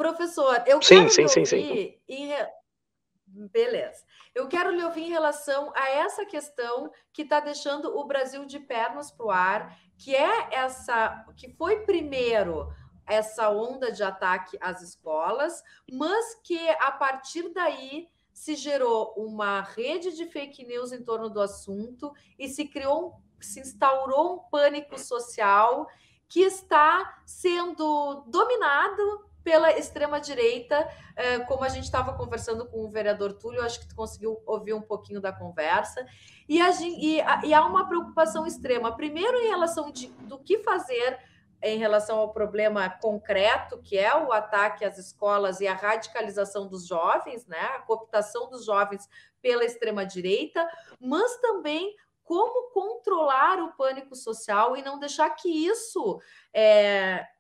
Professor, eu Sim, quero sim, lhe sim, sim. ouvir Beleza. Eu quero lhe ouvir em relação a essa questão que está deixando o Brasil de pernas para o ar, que é essa, que foi primeiro essa onda de ataque às escolas, mas que a partir daí se gerou uma rede de fake news em torno do assunto e se instaurou um pânico social que está sendo dominado pela extrema-direita, como a gente estava conversando com o vereador Túlio, acho que tu conseguiu ouvir um pouquinho da conversa, e há uma preocupação extrema, primeiro em relação do que fazer em relação ao problema concreto, que é o ataque às escolas e a radicalização dos jovens, né? A cooptação dos jovens pela extrema-direita, mas também como controlar o pânico social e não deixar que isso,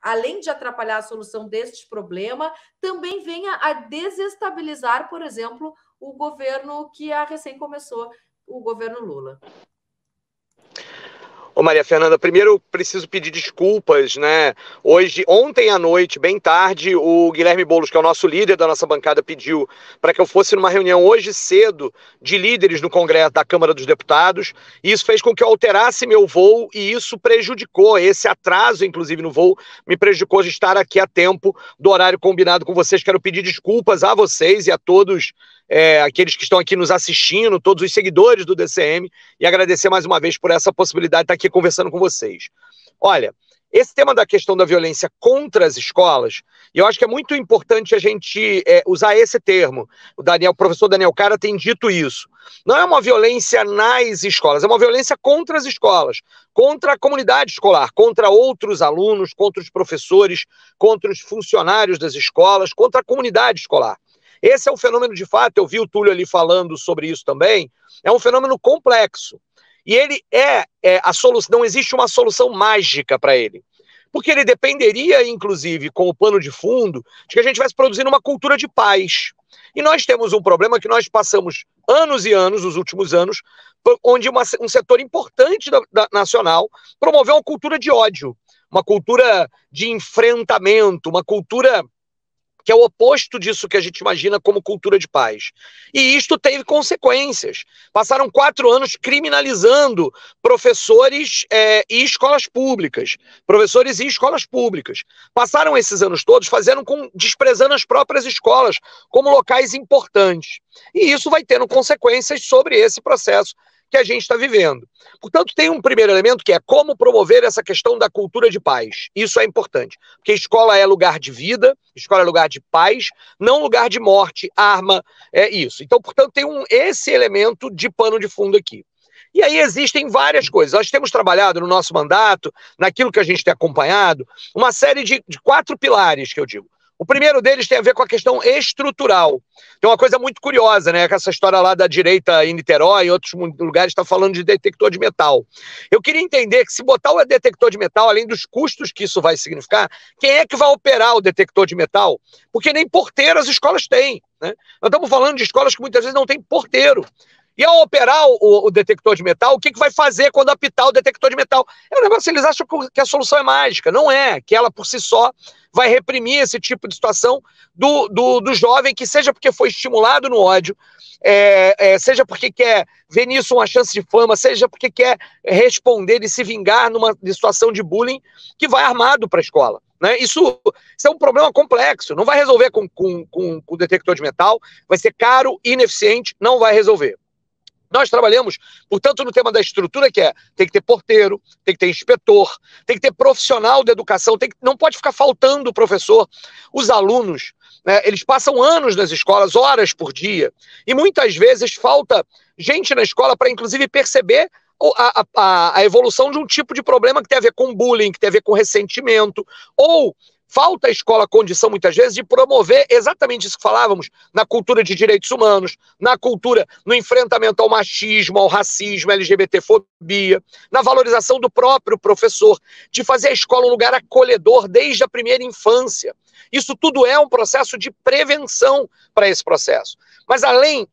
além de atrapalhar a solução deste problema, também venha a desestabilizar, por exemplo, o governo que recém começou, o governo Lula. Ô Maria Fernanda, primeiro preciso pedir desculpas, né? Ontem à noite, bem tarde, o Guilherme Boulos, que é o nosso líder da nossa bancada, pediu para que eu fosse numa reunião hoje cedo de líderes no Congresso da Câmara dos Deputados, e isso fez com que eu alterasse meu voo, e isso prejudicou, esse atraso, inclusive, no voo, me prejudicou de estar aqui a tempo do horário combinado com vocês. Quero pedir desculpas a vocês e a todos aqueles que estão aqui nos assistindo, todos os seguidores do DCM, e agradecer mais uma vez por essa possibilidade de estar aqui conversando com vocês. Olha, esse tema da questão da violência contra as escolas, e eu acho que é muito importante a gente usar esse termo. O professor Daniel Cara tem dito isso. Não é uma violência nas escolas, é uma violência contra as escolas, contra a comunidade escolar, contra outros alunos, contra os professores, contra os funcionários das escolas, contra a comunidade escolar. Esse é um fenômeno de fato, eu vi o Túlio ali falando sobre isso também, é um fenômeno complexo. E ele a solução, não existe uma solução mágica para ele. Porque ele dependeria, inclusive, com o pano de fundo, de que a gente estivesse produzindo uma cultura de paz. E nós temos um problema que nós passamos anos e anos, nos últimos anos, onde um setor importante nacional promoveu uma cultura de ódio, uma cultura de enfrentamento, uma cultura que é o oposto disso que a gente imagina como cultura de paz. E isto teve consequências. Passaram 4 anos criminalizando professores e escolas públicas. Professores e escolas públicas. Passaram esses anos todos desprezando as próprias escolas como locais importantes. E isso vai tendo consequências sobre esse processo que a gente está vivendo. Portanto, tem um primeiro elemento que é como promover essa questão da cultura de paz. Isso é importante, porque escola é lugar de vida, escola é lugar de paz, não lugar de morte, arma, é isso. Então, portanto, tem esse elemento de pano de fundo aqui. E aí existem várias coisas. Nós temos trabalhado no nosso mandato, naquilo que a gente tem acompanhado, uma série de 4 pilares, que eu digo. O primeiro deles tem a ver com a questão estrutural. Tem uma coisa muito curiosa, né? Essa história lá da direita em Niterói, em outros lugares, está falando de detector de metal. Eu queria entender que se botar o detector de metal, além dos custos que isso vai significar, quem é que vai operar o detector de metal? Porque nem porteiro as escolas têm, né? Nós estamos falando de escolas que muitas vezes não têm porteiro. E ao operar o detector de metal, o que vai fazer quando apitar o detector de metal? É um negócio, eles acham que a solução é mágica. Não é, que ela por si só vai reprimir esse tipo de situação do jovem, que seja porque foi estimulado no ódio, seja porque quer ver nisso uma chance de fama, seja porque quer responder e se vingar numa situação de bullying, que vai armado para a escola. Né? Isso é um problema complexo, não vai resolver com o detector de metal, vai ser caro, ineficiente, não vai resolver. Nós trabalhamos, portanto, no tema da estrutura, que tem que ter porteiro, tem que ter inspetor, tem que ter profissional de educação, não pode ficar faltando o professor. Os alunos, né, eles passam anos nas escolas, horas por dia, e muitas vezes falta gente na escola para, inclusive, perceber a evolução de um tipo de problema que tem a ver com bullying, que tem a ver com ressentimento, ou falta à escola a condição, muitas vezes, de promover exatamente isso que falávamos, na cultura de direitos humanos, na cultura, no enfrentamento ao machismo, ao racismo, à LGBTfobia, na valorização do próprio professor, de fazer a escola um lugar acolhedor desde a primeira infância. Isso tudo é um processo de prevenção para esse processo. Mas além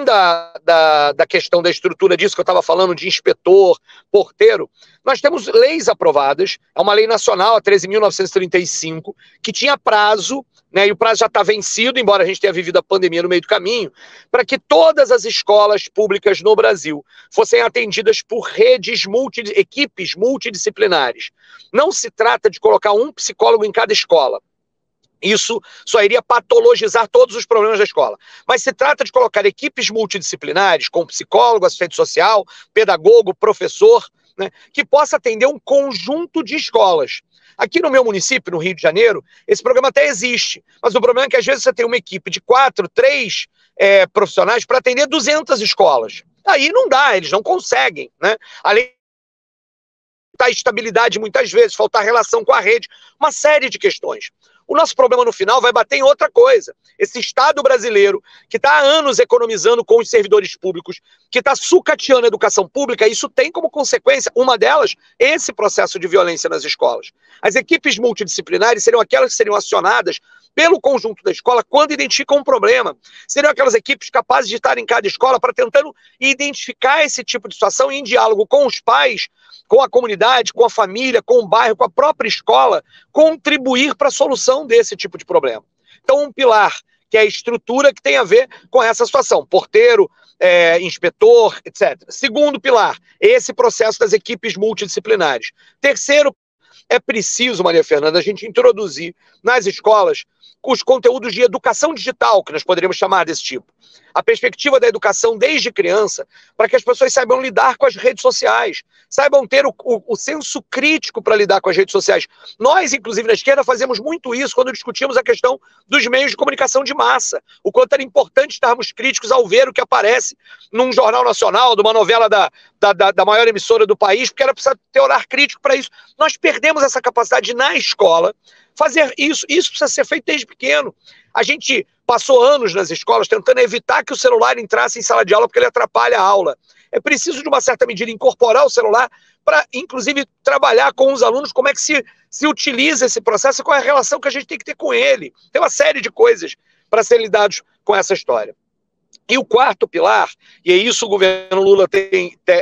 da questão da estrutura disso que eu estava falando, de inspetor, porteiro, nós temos leis aprovadas, é uma lei nacional, a 13.935, que tinha prazo, né, e o prazo já está vencido, embora a gente tenha vivido a pandemia no meio do caminho, para que todas as escolas públicas no Brasil fossem atendidas por equipes multidisciplinares. Não se trata de colocar um psicólogo em cada escola. Isso só iria patologizar todos os problemas da escola. Mas se trata de colocar equipes multidisciplinares, com psicólogo, assistente social, pedagogo, professor, né, que possa atender um conjunto de escolas. Aqui no meu município, no Rio de Janeiro, esse programa até existe, mas o problema é que às vezes você tem uma equipe de 4, 3 profissionais para atender 200 escolas. Aí não dá, eles não conseguem, né? Além da estabilidade muitas vezes, faltar relação com a rede, uma série de questões. O nosso problema no final vai bater em outra coisa. Esse Estado brasileiro, que está há anos economizando com os servidores públicos, que está sucateando a educação pública, isso tem como consequência, uma delas, esse processo de violência nas escolas. As equipes multidisciplinares seriam aquelas que seriam acionadas pelo conjunto da escola quando identificam um problema. Seriam aquelas equipes capazes de estar em cada escola para tentando identificar esse tipo de situação e em diálogo com os pais, com a comunidade, com a família, com o bairro, com a própria escola, contribuir para a solução desse tipo de problema. Então, um pilar, que é a estrutura que tem a ver com essa situação, porteiro, inspetor, etc. Segundo pilar, esse processo das equipes multidisciplinares. Terceiro, é preciso, Maria Fernanda, a gente introduzir nas escolas os conteúdos de educação digital, que nós poderíamos chamar desse tipo. A perspectiva da educação desde criança, para que as pessoas saibam lidar com as redes sociais, saibam ter o senso crítico para lidar com as redes sociais. Nós, inclusive na esquerda, fazemos muito isso quando discutimos a questão dos meios de comunicação de massa, o quanto era importante estarmos críticos ao ver o que aparece num jornal nacional, de uma novela da maior emissora do país, porque era preciso ter olhar crítico para isso. Nós perdemos essa capacidade na escola, fazer isso precisa ser feito desde pequeno. A gente passou anos nas escolas tentando evitar que o celular entrasse em sala de aula porque ele atrapalha a aula. É preciso, de uma certa medida, incorporar o celular para, inclusive, trabalhar com os alunos como é que se utiliza esse processo e qual é a relação que a gente tem que ter com ele. Tem uma série de coisas para serem lidados com essa história. E o quarto pilar, e é isso o governo Lula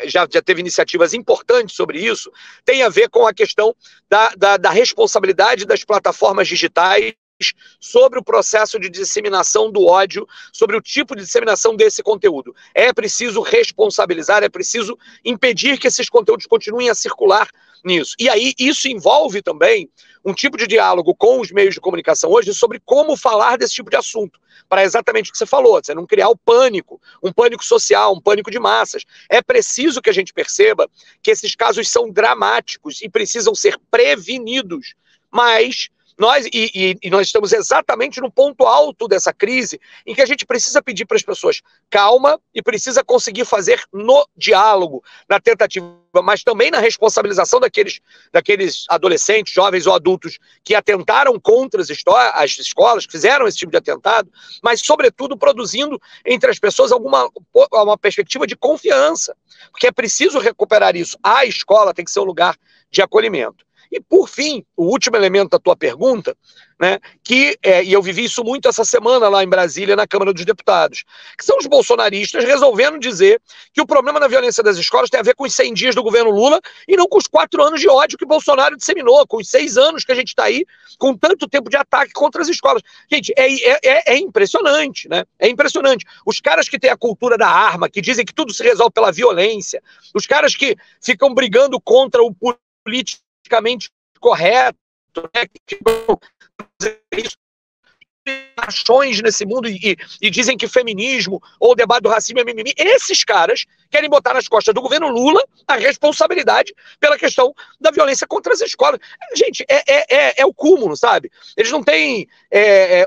já teve iniciativas importantes sobre isso, tem a ver com a questão da responsabilidade das plataformas digitais sobre o processo de disseminação do ódio, sobre o tipo de disseminação desse conteúdo. É preciso responsabilizar, é preciso impedir que esses conteúdos continuem a circular nisso. E aí isso envolve também um tipo de diálogo com os meios de comunicação hoje sobre como falar desse tipo de assunto, para exatamente o que você falou, você não criar o pânico, um pânico social, um pânico de massas. É preciso que a gente perceba que esses casos são dramáticos e precisam ser prevenidos, mas nós estamos exatamente no ponto alto dessa crise, em que a gente precisa pedir para as pessoas calma e precisa conseguir fazer no diálogo, na tentativa, mas também na responsabilização daqueles adolescentes, jovens ou adultos que atentaram contra as escolas, que fizeram esse tipo de atentado, mas, sobretudo, produzindo entre as pessoas uma perspectiva de confiança, porque é preciso recuperar isso. A escola tem que ser um lugar de acolhimento. E, por fim, o último elemento da tua pergunta, né, e eu vivi isso muito essa semana lá em Brasília, na Câmara dos Deputados, que são os bolsonaristas resolvendo dizer que o problema da violência das escolas tem a ver com os 100 dias do governo Lula e não com os 4 anos de ódio que Bolsonaro disseminou, com os 6 anos que a gente está aí, com tanto tempo de ataque contra as escolas. Gente, é impressionante, né? É impressionante. Os caras que têm a cultura da arma, que dizem que tudo se resolve pela violência, os caras que ficam brigando contra o político correto, né, que ações nesse mundo e dizem que feminismo ou o debate do racismo é mimimi. Esses caras querem botar nas costas do governo Lula a responsabilidade pela questão da violência contra as escolas. Gente, é o cúmulo, sabe? Eles não têm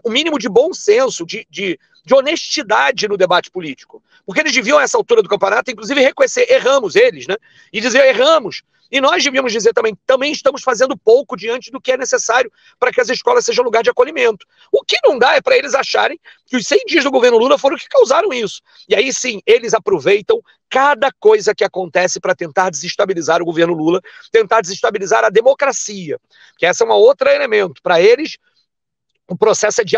o mínimo de bom senso, de honestidade no debate político. Porque eles deviam, a essa altura do campeonato, inclusive reconhecer, erramos eles, né? E dizer, erramos. E nós devíamos dizer também estamos fazendo pouco diante do que é necessário para que as escolas sejam lugar de acolhimento. O que não dá é para eles acharem que os 100 dias do governo Lula foram os que causaram isso. E aí sim, eles aproveitam cada coisa que acontece para tentar desestabilizar o governo Lula, tentar desestabilizar a democracia, que essa é uma outra elemento. Para eles, o processo é de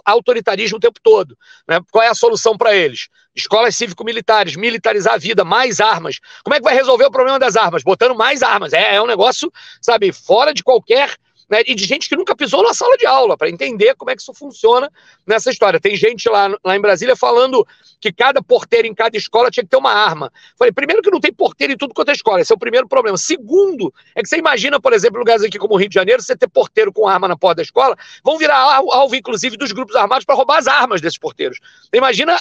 autoritarismo o tempo todo, né? Qual é a solução para eles? Escolas cívico-militares, militarizar a vida, mais armas. Como é que vai resolver o problema das armas? Botando mais armas. É um negócio, sabe, fora de qualquer né, e de gente que nunca pisou na sala de aula, para entender como é que isso funciona nessa história. Tem gente lá em Brasília falando que cada porteiro em cada escola tinha que ter uma arma. Falei, primeiro que não tem porteiro em tudo quanto é escola, esse é o primeiro problema. Segundo, é que você imagina, por exemplo, lugares aqui como o Rio de Janeiro, você ter porteiro com arma na porta da escola, vão virar alvo, inclusive, dos grupos armados para roubar as armas desses porteiros. Imagina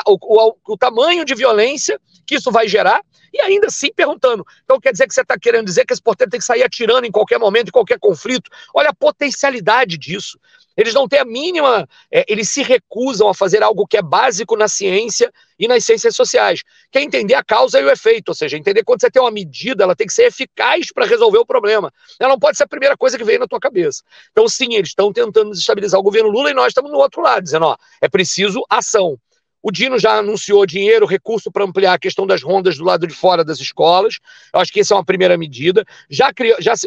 o tamanho de violência que isso vai gerar, e ainda assim perguntando. Então quer dizer que você está querendo dizer que esse porteiro tem que sair atirando em qualquer momento, em qualquer conflito? Olha a potencialidade disso. Eles não têm a mínima... eles se recusam a fazer algo que é básico na ciência e nas ciências sociais, que é entender a causa e o efeito, ou seja, entender quando você tem uma medida, ela tem que ser eficaz para resolver o problema. Ela não pode ser a primeira coisa que veio na tua cabeça. Então sim, eles estão tentando desestabilizar o governo Lula e nós estamos no outro lado, dizendo, ó, é preciso ação. O Dino já anunciou dinheiro, recurso para ampliar a questão das rondas do lado de fora das escolas. Eu acho que essa é uma primeira medida.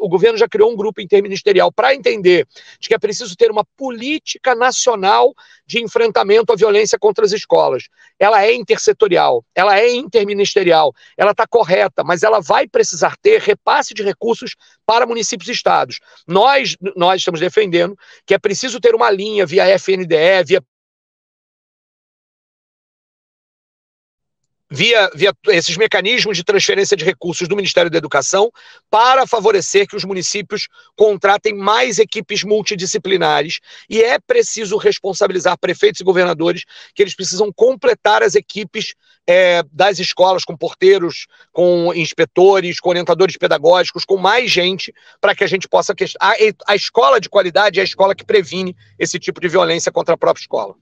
O governo já criou um grupo interministerial para entender de que é preciso ter uma política nacional de enfrentamento à violência contra as escolas. Ela é intersetorial, ela é interministerial, ela está correta, mas ela vai precisar ter repasse de recursos para municípios e estados. Nós estamos defendendo que é preciso ter uma linha via FNDE, via esses mecanismos de transferência de recursos do Ministério da Educação para favorecer que os municípios contratem mais equipes multidisciplinares, e é preciso responsabilizar prefeitos e governadores que eles precisam completar as equipes das escolas com porteiros, com inspetores, com orientadores pedagógicos, com mais gente, para que a gente possa... A escola de qualidade é a escola que previne esse tipo de violência contra a própria escola.